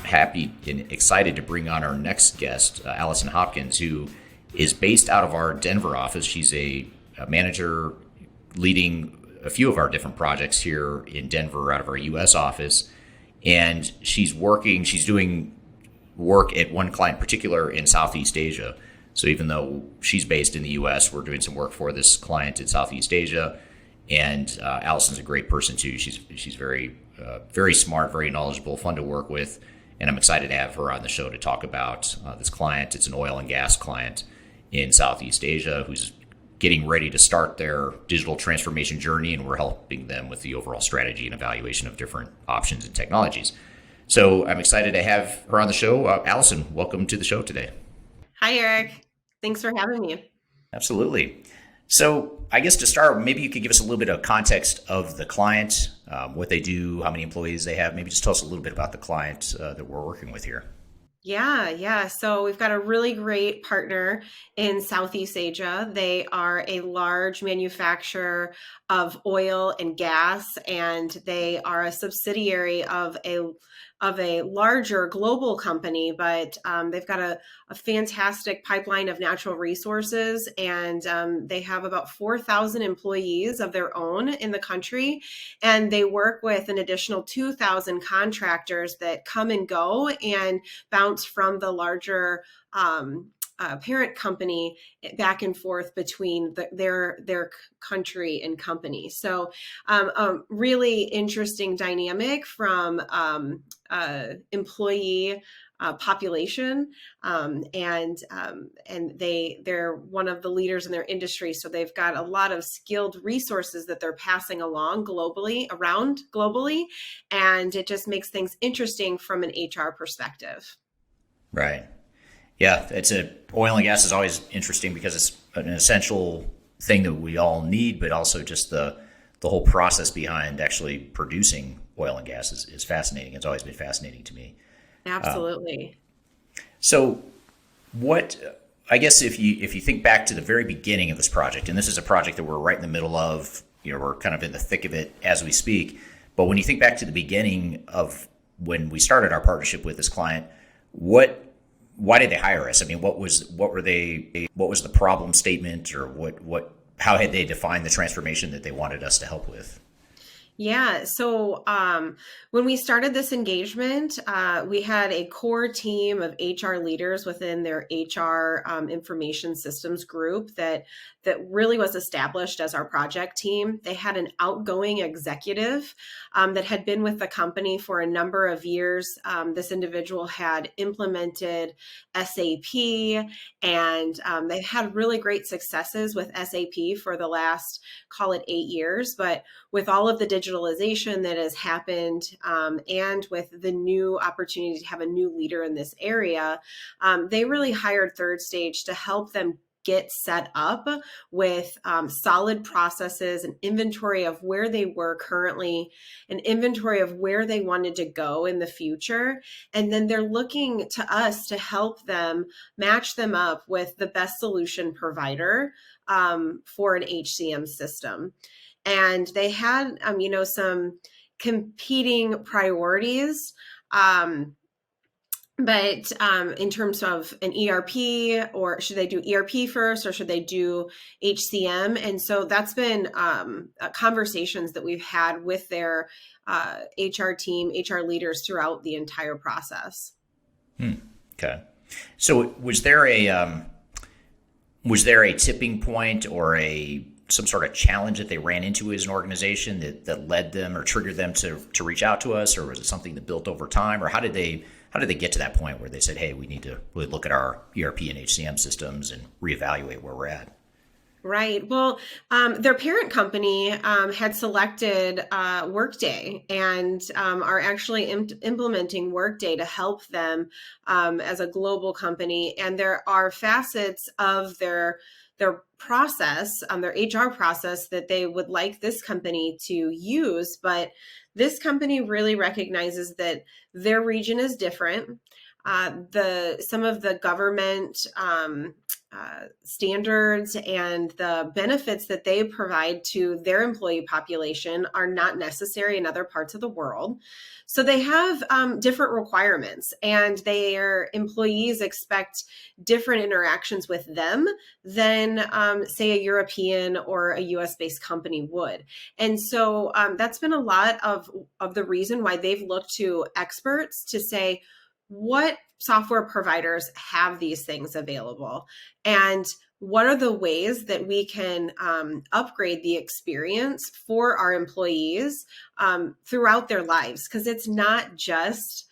Happy and excited to bring on our next guest, Allison Hopkins, who is based out of our Denver office. She's a manager leading a few of our different projects here in Denver out of our U.S. office. And she's doing work at one client in particular in Southeast Asia. So even though she's based in the U.S., we're doing some work for this client in Southeast Asia. And Allison's a great person too. She's very smart, very knowledgeable, fun to work with. And I'm excited to have her on the show to talk about this client. It's an oil and gas client in Southeast Asia who's getting ready to start their digital transformation journey, and we're helping them with the overall strategy and evaluation of different options and technologies. So I'm excited to have her on the show. Allison, welcome to the show today. Hi, Eric. Thanks for having me. Absolutely. So I guess to start, maybe you could give us a little bit of context of the client, what they do, how many employees they have. Maybe just tell us a little bit about the client that we're working with here. Yeah. So we've got a really great partner in Southeast Asia. They are a large manufacturer of oil and gas, and they are a subsidiary of a larger global company, but they've got a fantastic pipeline of natural resources, and they have about 4,000 employees of their own in the country, and they work with an additional 2,000 contractors that come and go and bounce from the larger parent company back and forth between their country and company. So a really interesting dynamic from employee population, and they're one of the leaders in their industry. So they've got a lot of skilled resources that they're passing along globally, and it just makes things interesting from an HR perspective. Right. Yeah, oil and gas is always interesting because it's an essential thing that we all need, but also just the whole process behind actually producing oil and gas is fascinating. It's always been fascinating to me. Absolutely. So I guess if you think back to the very beginning of this project, and this is a project that we're right in the middle of, we're kind of in the thick of it as we speak, but when you think back to the beginning of when we started our partnership with this client, why did they hire us? I mean, what was the problem statement, or how had they defined the transformation that they wanted us to help with? Yeah. So when we started this engagement, we had a core team of HR leaders within their HR information systems group that really was established as our project team. They had an outgoing executive that had been with the company for a number of years. This individual had implemented SAP, and they've had really great successes with SAP for the last, call it 8 years. But with all of the digitalization that has happened, and with the new opportunity to have a new leader in this area, they really hired Third Stage to help them get set up with solid processes, an inventory of where they were currently, an inventory of where they wanted to go in the future. And then they're looking to us to help them match them up with the best solution provider for an HCM system. And they had, some competing priorities. But in terms of an ERP, or should they do ERP first, or should they do HCM? And so that's been conversations that we've had with their HR team, HR leaders throughout the entire process. Okay. So was there a tipping point or some sort of challenge that they ran into as an organization that led them or triggered them to reach out to us, or was it something that built over time, or how did they get to that point where they said, hey, we need to really look at our ERP and HCM systems and reevaluate where we're at? Right. Well, their parent company had selected Workday, and are actually implementing Workday to help them as a global company. And there are facets of their their process, their HR process that they would like this company to use, but this company really recognizes that their region is different. Some of the government standards and the benefits that they provide to their employee population are not necessary in other parts of the world. So they have different requirements, and their employees expect different interactions with them than, say, a European or a US-based company would. And so that's been a lot of the reason why they've looked to experts to say, what software providers have these things available, and what are the ways that we can upgrade the experience for our employees throughout their lives? Because it's not just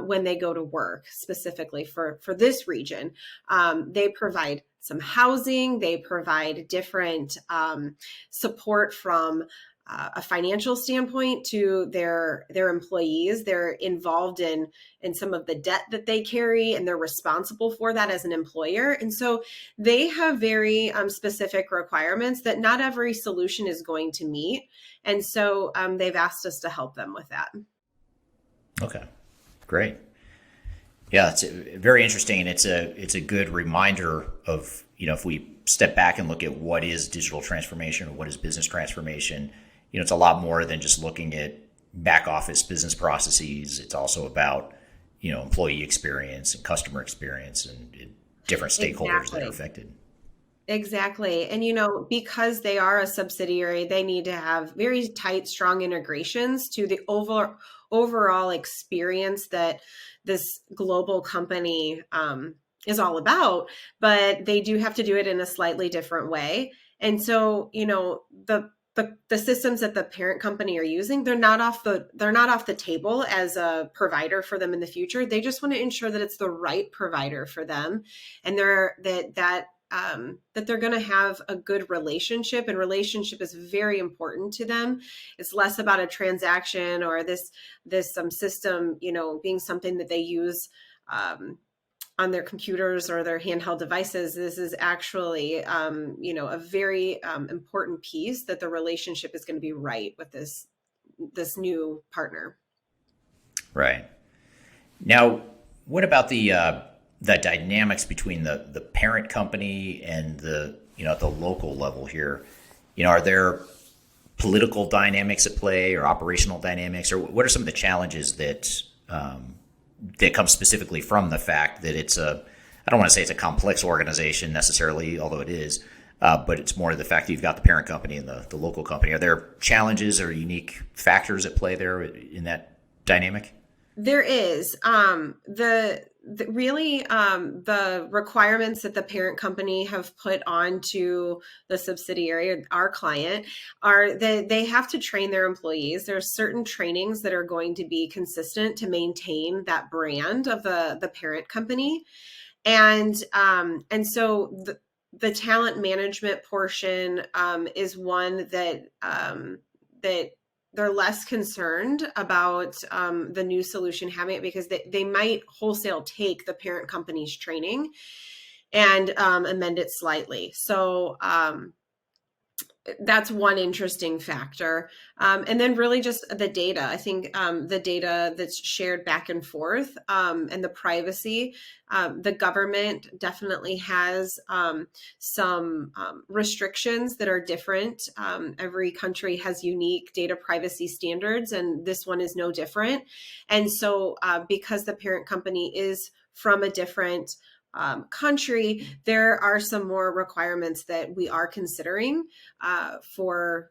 when they go to work, specifically for this region. They provide some housing, they provide different support from a financial standpoint to their employees. They're involved in some of the debt that they carry, and they're responsible for that as an employer. And so they have very specific requirements that not every solution is going to meet. And so they've asked us to help them with that. Okay, great. Yeah, it's very interesting, and it's a good reminder of, if we step back and look at what is digital transformation or what is business transformation, it's a lot more than just looking at back office business processes. It's also about, employee experience and customer experience and different stakeholders that are affected. Exactly. And, because they are a subsidiary, they need to have very tight, strong integrations to the overall experience that this global company is all about. But they do have to do it in a slightly different way. And so, the systems that the parent company are using, they're not off the table as a provider for them in the future. They just want to ensure that it's the right provider for them, and that they're going to have a good relationship, and relationship is very important to them. It's less about a transaction or this system, being something that they use on their computers or their handheld devices. This is actually, a very important piece, that the relationship is going to be right with this new partner. Right. Now, what about the dynamics between the parent company and at the local level here? Are there political dynamics at play, or operational dynamics, or what are some of the challenges that come specifically from the fact that I don't want to say it's a complex organization necessarily, although it is, but it's more the fact that you've got the parent company and the local company. Are there challenges or unique factors at play there in that dynamic? There is. The requirements that the parent company have put onto the subsidiary, our client, are that they have to train their employees. There are certain trainings that are going to be consistent to maintain that brand of the parent company. And so the talent management portion is one that they're less concerned about the new solution having it, because they might wholesale take the parent company's training and amend it slightly. So that's one interesting factor. And then really just the data. I think the data that's shared back and forth and the privacy. The government definitely has some restrictions that are different. Every country has unique data privacy standards, and this one is no different. And so because the parent company is from a different country, there are some more requirements that we are considering for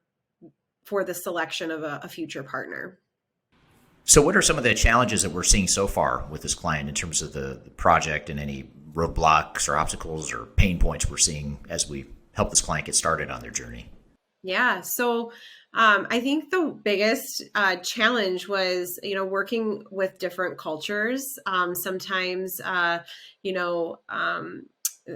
the selection of a future partner. So what are some of the challenges that we're seeing so far with this client in terms of the project, and any roadblocks or obstacles or pain points we're seeing as we help this client get started on their journey? Yeah. So I think the biggest challenge was, working with different cultures. Sometimes,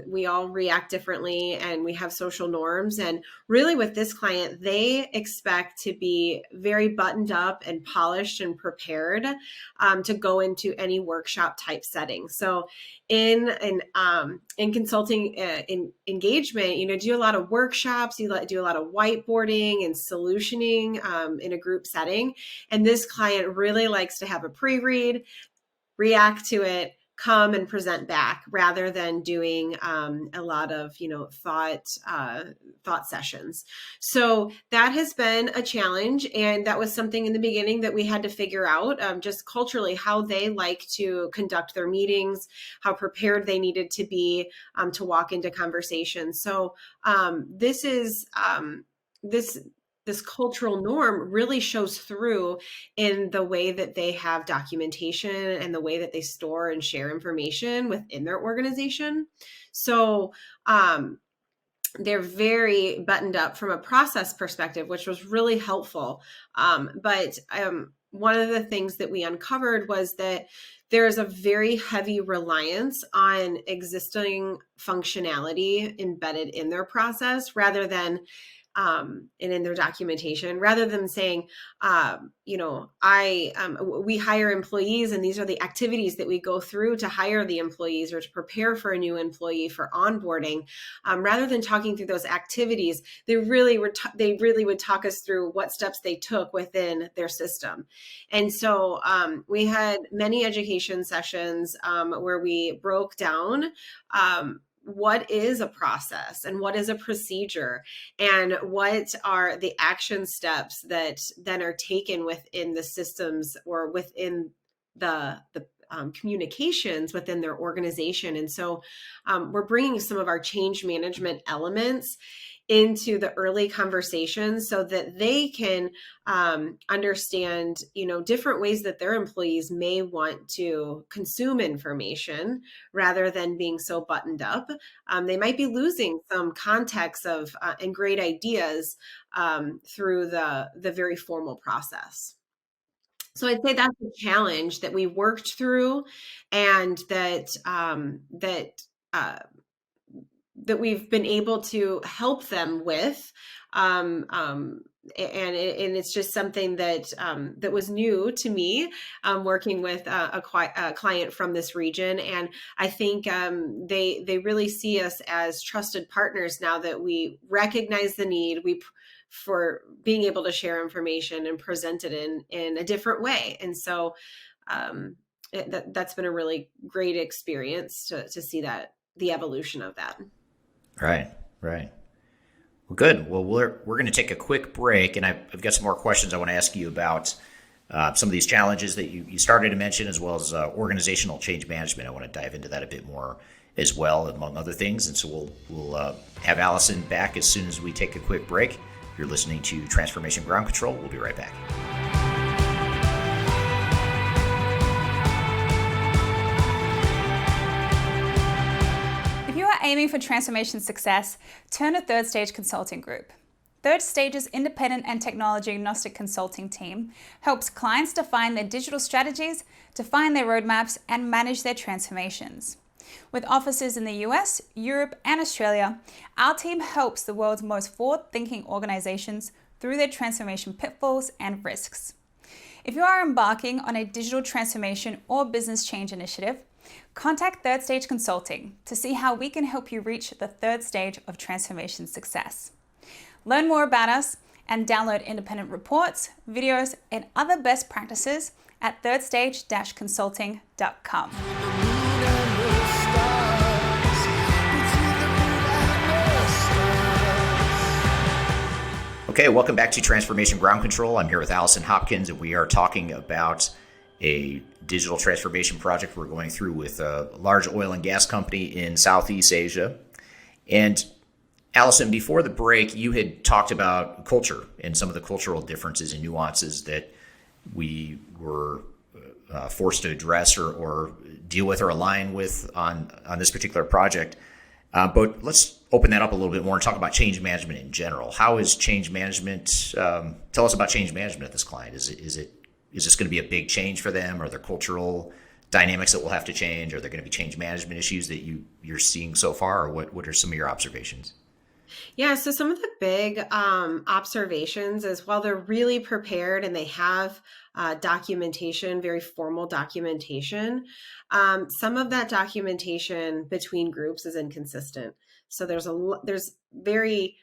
we all react differently, and we have social norms. And really with this client, they expect to be very buttoned up and polished and prepared to go into any workshop type setting. So in consulting, in engagement, do a lot of workshops, you do a lot of whiteboarding and solutioning in a group setting. And this client really likes to have a pre-read, react to it, come and present back, rather than doing a lot of thought sessions. So that has been a challenge, and that was something in the beginning that we had to figure out, just culturally, how they like to conduct their meetings, how prepared they needed to be to walk into conversations. So this cultural norm really shows through in the way that they have documentation and the way that they store and share information within their organization. So they're very buttoned up from a process perspective, which was really helpful. But one of the things that we uncovered was that there's a very heavy reliance on existing functionality embedded in their process, rather than and in their documentation, rather than saying, we hire employees, and these are the activities that we go through to hire the employees or to prepare for a new employee for onboarding. Rather than talking through those activities, they really would talk us through what steps they took within their system. And so we had many education sessions where we broke down what is a process and what is a procedure, and what are the action steps that then are taken within the systems or within the communications within their organization. And so we're bringing some of our change management elements into the early conversations so that they can understand, different ways that their employees may want to consume information rather than being so buttoned up. They might be losing some context of and great ideas through the very formal process. So I'd say that's a challenge that we worked through, and that we've been able to help them with. And it's just something that was new to me, working with a client from this region. And I think they really see us as trusted partners now that we recognize the need for being able to share information and present it in a different way. And so that's been a really great experience to see that, the evolution of that. Right. Well, good. Well, we're going to take a quick break, and I've got some more questions I want to ask you about some of these challenges that you started to mention, as well as organizational change management. I want to dive into that a bit more as well, among other things. And so we'll have Allison back as soon as we take a quick break. You're listening to Transformation Ground Control. We'll be right back. Aiming for transformation success, turn to Third Stage Consulting Group. Third Stage's independent and technology agnostic consulting team helps clients define their digital strategies, define their roadmaps, and manage their transformations. With offices in the US, Europe, and Australia, our team helps the world's most forward-thinking organizations through their transformation pitfalls and risks. If you are embarking on a digital transformation or business change initiative, contact Third Stage Consulting to see how we can help you reach the third stage of transformation success. Learn more about us and download independent reports, videos, and other best practices at thirdstage-consulting.com. Okay, welcome back to Transformation Ground Control. I'm here with Allison Hopkins, and we are talking about a digital transformation project we're going through with a large oil and gas company in Southeast Asia. And Allison, before the break, you had talked about culture and some of the cultural differences and nuances that we were forced to address or deal with or align with on this particular project. But let's open that up a little bit more and talk about change management in general. How is change management? Tell us about change management at this client. Is this going to be a big change for them? Are there cultural dynamics that will have to change? Are there going to be change management issues that you're seeing so far, or what are some of your observations? Yeah, so some of the big observations is while they're really prepared and they have documentation, very formal documentation, some of that documentation between groups is inconsistent. So there's very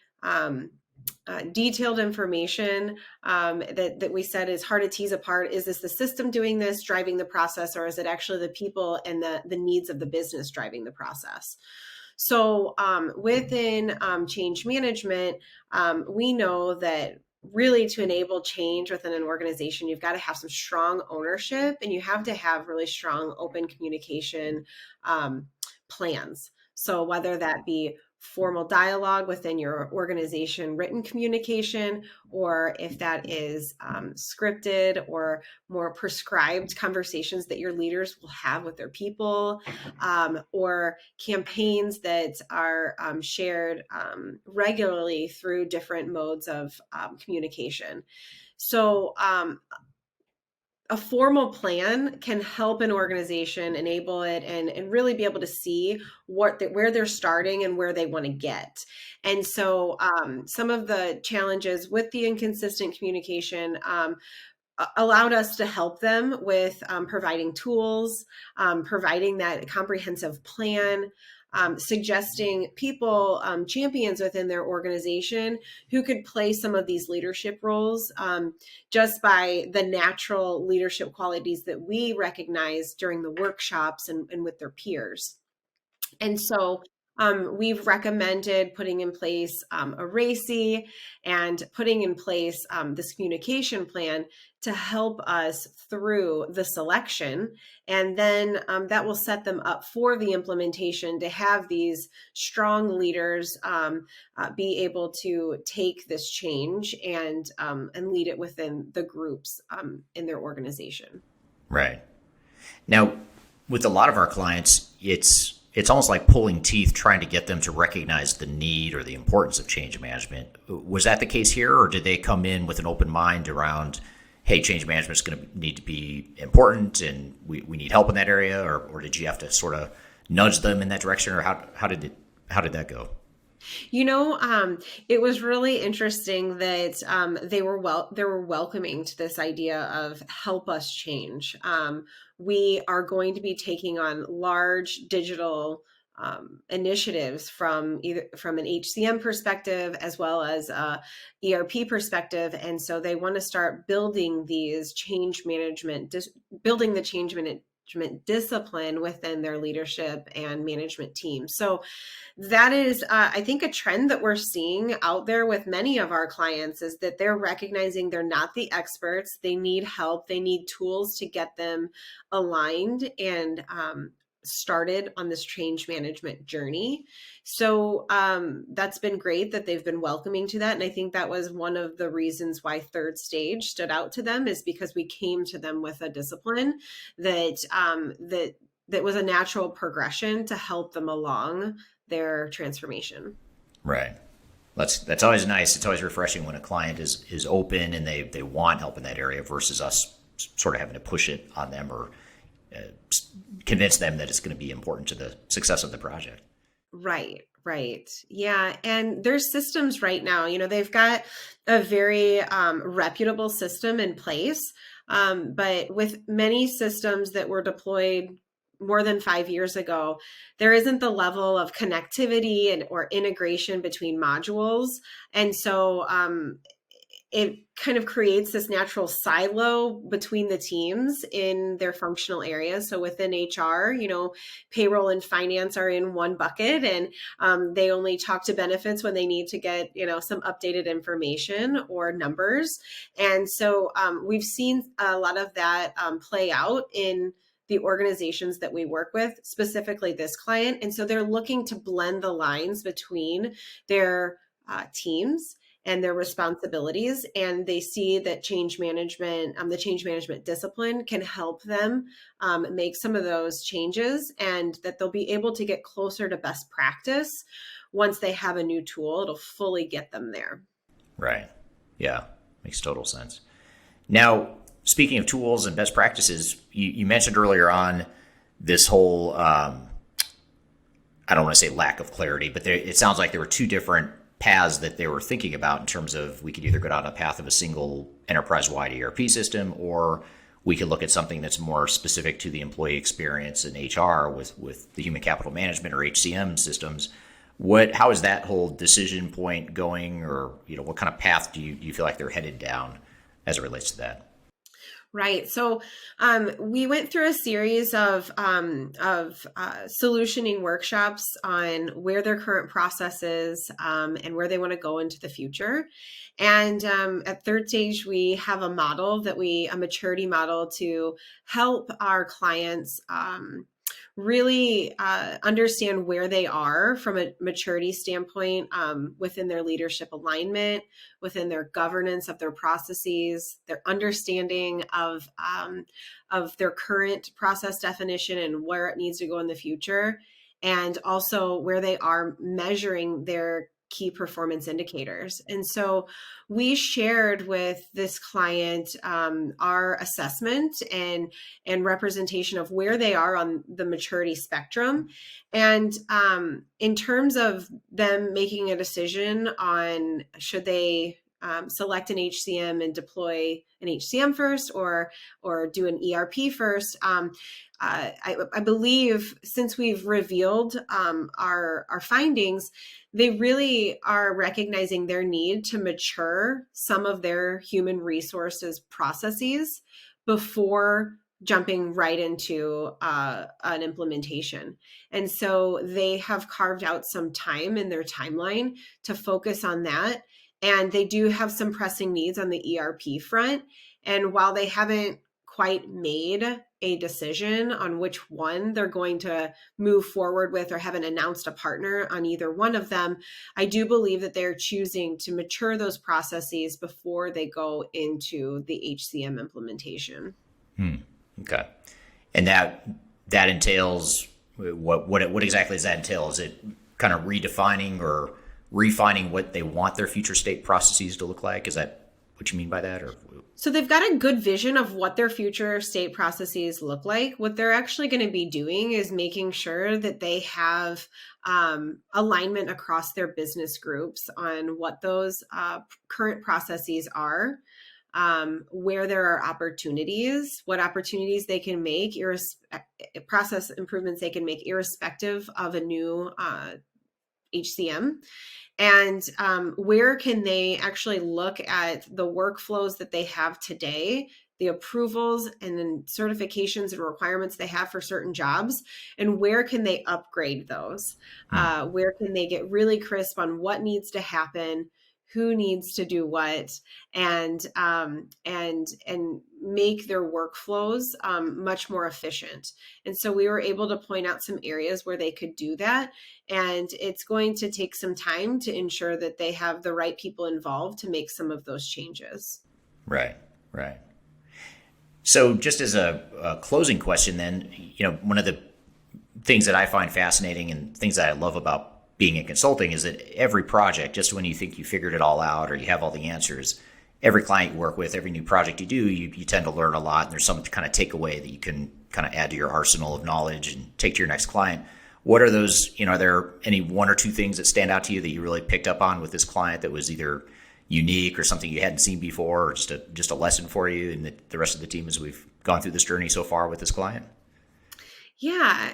detailed information that we said is hard to tease apart. Is this the system doing this, driving the process, or is it actually the people and the needs of the business driving the process? So within change management, we know that really to enable change within an organization, you've got to have some strong ownership and you have to have really strong open communication plans. So whether that be formal dialogue within your organization, written communication, or if that is scripted or more prescribed conversations that your leaders will have with their people, or campaigns that are shared regularly through different modes of communication. So a formal plan can help an organization enable it and really be able to see where they're starting and where they want to get. And so some of the challenges with the inconsistent communication allowed us to help them with providing tools, providing that comprehensive plan, suggesting people, champions within their organization who could play some of these leadership roles just by the natural leadership qualities that we recognize during the workshops and with their peers. And so we've recommended putting in place a RACI and putting in place this communication plan to help us through the selection. And then that will set them up for the implementation to have these strong leaders be able to take this change and lead it within the groups in their organization. Right. Now, with a lot of our clients, it's almost like pulling teeth trying to get them to recognize the need or the importance of change management. Was that the case here, or did they come in with an open mind around, hey, change management is going to need to be important and we need help in that area, or did you have to sort of nudge them in that direction, or how did that go? It was really interesting that they were welcoming to this idea of help us change. We are going to be taking on large digital initiatives from an HCM perspective as well as a ERP perspective, and so they want to start building these building the change management discipline within their leadership and management team. So that is, I think, a trend that we're seeing out there with many of our clients is that they're recognizing they're not the experts. They need help. They need tools to get them aligned and started on this change management journey. So that's been great that they've been welcoming to that. And I think that was one of the reasons why Third Stage stood out to them, is because we came to them with a discipline that was a natural progression to help them along their transformation. Right. That's always nice. It's always refreshing when a client is open and they want help in that area versus us sort of having to push it on them or convince them that it's going to be important to the success of the project. Right. Yeah. And there's systems right now, they've got a very reputable system in place. But with many systems that were deployed more than 5 years ago, there isn't the level of connectivity or integration between modules. And so it kind of creates this natural silo between the teams in their functional areas. So within HR, payroll and finance are in one bucket, and they only talk to benefits when they need to get, some updated information or numbers. And so we've seen a lot of that play out in the organizations that we work with, specifically this client. And so they're looking to blend the lines between their teams and their responsibilities. And they see that change management, the change management discipline can help them make some of those changes, and that they'll be able to get closer to best practice once they have a new tool. It'll fully get them there. Right. Yeah. Makes total sense. Now, speaking of tools and best practices, you mentioned earlier on this whole, I don't want to say lack of clarity, but it sounds like there were two different paths that they were thinking about in terms of we could either go down a path of a single enterprise-wide ERP system, or we could look at something that's more specific to the employee experience in HR with the human capital management or HCM systems. How is that whole decision point going, or what kind of path do you feel like they're headed down as it relates to that? Right. So we went through a series of solutioning workshops on where their current process is and where they want to go into the future. And at third stage, we have a maturity model to help our clients really understand where they are from a maturity standpoint within their leadership alignment, within their governance of their processes, their understanding of their current process definition and where it needs to go in the future, and also where they are measuring their key performance indicators. And so we shared with this client our assessment and representation of where they are on the maturity spectrum. And in terms of them making a decision on should they select an HCM and deploy an HCM first or do an ERP first, I believe since we've revealed our findings, they really are recognizing their need to mature some of their human resources processes before jumping right into an implementation. And so they have carved out some time in their timeline to focus on that. And they do have some pressing needs on the ERP front. And while they haven't quite made a decision on which one they're going to move forward with or haven't announced a partner on either one of them, I do believe that they're choosing to mature those processes before they go into the HCM implementation. Okay. And that entails what exactly does that entail? Is it kind of redefining or refining what they want their future state processes to look like? Is that what you mean by that? Or so they've got a good vision of what their future state processes look like. What they're actually going to be doing is making sure that they have alignment across their business groups on what those current processes are, where there are opportunities, what opportunities they can make, process improvements they can make irrespective of a new HCM. And where can they actually look at the workflows that they have today, the approvals and then certifications and requirements they have for certain jobs, and where can they upgrade those? Where can they get really crisp on what needs to happen, who needs to do what, and make their workflows much more efficient. And so we were able to point out some areas where they could do that. And it's going to take some time to ensure that they have the right people involved to make some of those changes. Right. So just as a closing question then, one of the things that I find fascinating and things that I love about being in consulting is that every project, just when you think you figured it all out or you have all the answers, every client you work with, every new project you do, you tend to learn a lot. And there's some kind of takeaway that you can kind of add to your arsenal of knowledge and take to your next client. What are those, are there any one or two things that stand out to you that you really picked up on with this client that was either unique or something you hadn't seen before, or just a lesson for you and the rest of the team as we've gone through this journey so far with this client? Yeah.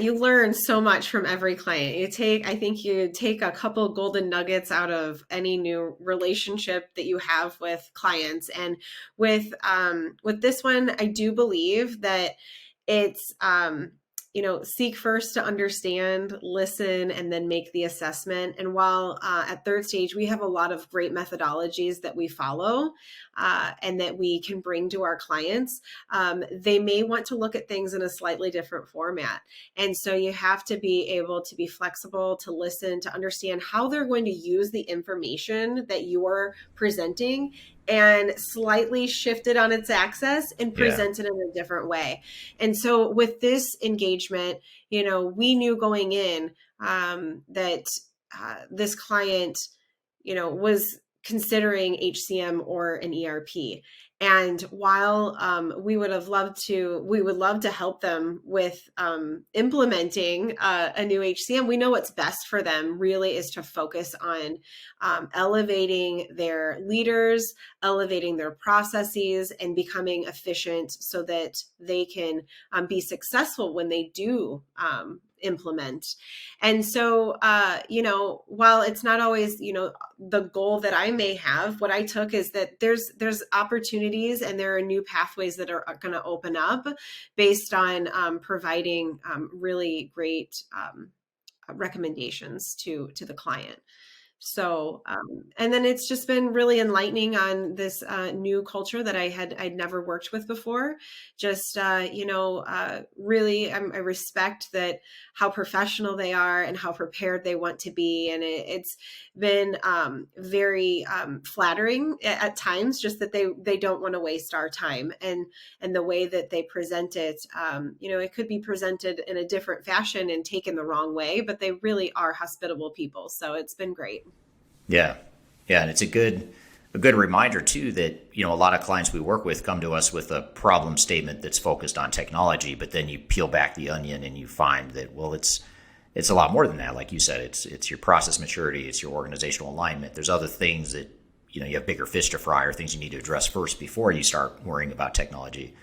You learn so much from every client. I think you take a couple golden nuggets out of any new relationship that you have with clients. And with this one, I do believe that it's, seek first to understand, listen, and then make the assessment. And while at third stage, we have a lot of great methodologies that we follow and that we can bring to our clients, they may want to look at things in a slightly different format. And so you have to be able to be flexible, to listen, to understand how they're going to use the information that you're presenting and slightly shift it on its axis and present it in a different way. And so with this engagement, we knew going in that this client, was considering HCM or an ERP. And while we would love to help them with implementing a new HCM, we know what's best for them really is to focus on elevating their leaders, elevating their processes, and becoming efficient so that they can be successful when they do implement. And so, while it's not always, the goal that I may have, what I took is that there's opportunities and there are new pathways that are going to open up based on providing really great recommendations to the client. So, and then it's just been really enlightening on this new culture that I'd never worked with before. Just, really, I respect that how professional they are and how prepared they want to be. And it's been very flattering at times, just that they don't want to waste our time. And the way that they present it, it could be presented in a different fashion and taken the wrong way, but they really are hospitable people. So it's been great. Yeah. Yeah. And it's a good reminder too, that, a lot of clients we work with come to us with a problem statement that's focused on technology, but then you peel back the onion and you find that, well, it's a lot more than that. Like you said, it's your process maturity, it's your organizational alignment. There's other things that, you have bigger fish to fry, or things you need to address first before you start worrying about technology.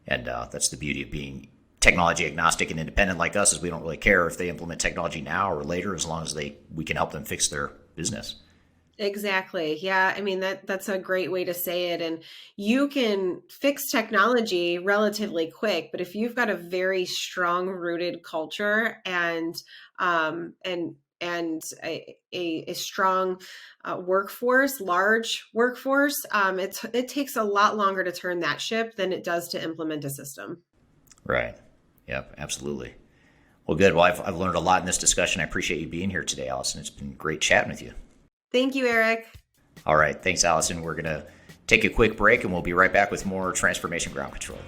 And that's the beauty of being technology agnostic and independent like us, is we don't really care if they implement technology now or later, as long as we can help them fix their business. Exactly. Yeah. I mean, that's a great way to say it. And you can fix technology relatively quick, but if you've got a very strong rooted culture and a strong workforce, large workforce, it takes a lot longer to turn that ship than it does to implement a system. Right. Yep. Absolutely. Well, good. Well, I've learned a lot in this discussion. I appreciate you being here today, Allison. It's been great chatting with you. Thank you, Eric. All right. Thanks, Allison. We're going to take a quick break, and we'll be right back with more Transformation Ground Control.